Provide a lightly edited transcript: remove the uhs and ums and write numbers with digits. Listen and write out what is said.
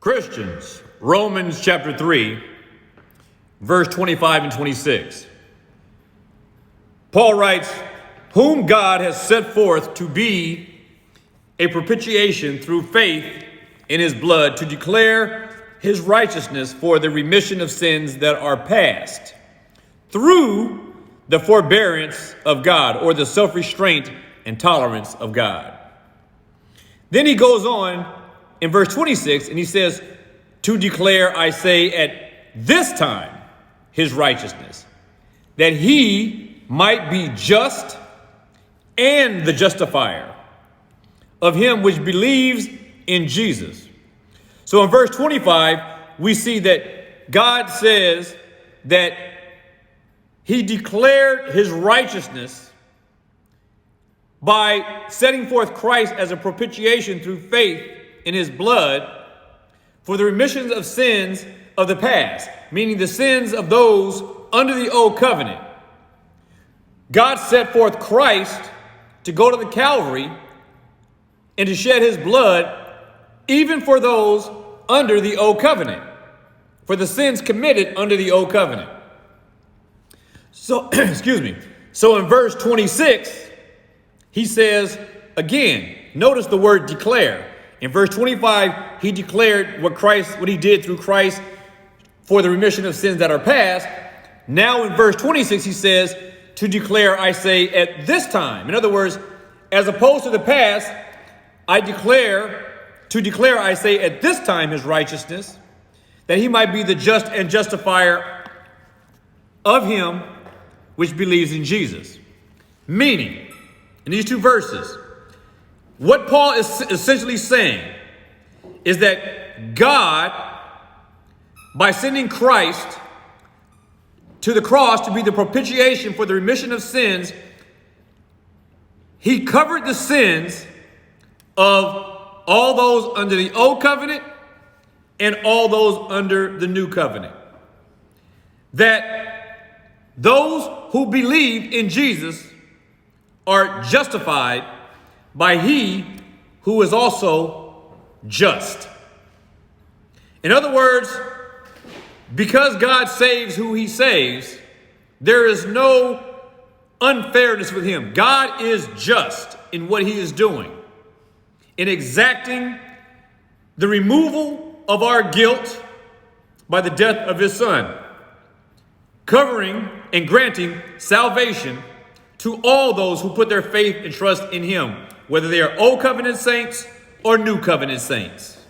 Christians, Romans chapter 3, verse 25 and 26. Paul writes, whom God has set forth to be a propitiation through faith in his blood, to declare his righteousness for the remission of sins that are past, through the forbearance of God, or the self-restraint and tolerance of God. Then he goes on in verse 26, and he says, to declare, I say, at this time, his righteousness, that he might be just and the justifier of him which believes in Jesus. So in verse 25, we see that God says that he declared his righteousness by setting forth Christ as a propitiation through faith in his blood for the remissions of sins of the past, meaning the sins of those under the old covenant. God set forth Christ to go to the Calvary and to shed his blood even for those under the old covenant, for the sins committed under the old covenant. So, So in verse 26, he says, again, notice the word declare. In verse 25, he declared what he did through Christ for the remission of sins that are past. Now in verse 26, he says, to declare, I say, at this time. In other words, as opposed to the past, I declare, I say, at this time his righteousness, that he might be the just and justifier of him which believes in Jesus. Meaning, in these two verses, what Paul is essentially saying is that God, by sending Christ to the cross to be the propitiation for the remission of sins, he covered the sins of all those under the old covenant and all those under the new covenant. That those who believe in Jesus are justified by he who is also just. In other words, because God saves who he saves, there is no unfairness with him. God is just in what he is doing, in exacting the removal of our guilt by the death of his son, covering and granting salvation to all those who put their faith and trust in him, whether they are old covenant saints or new covenant saints.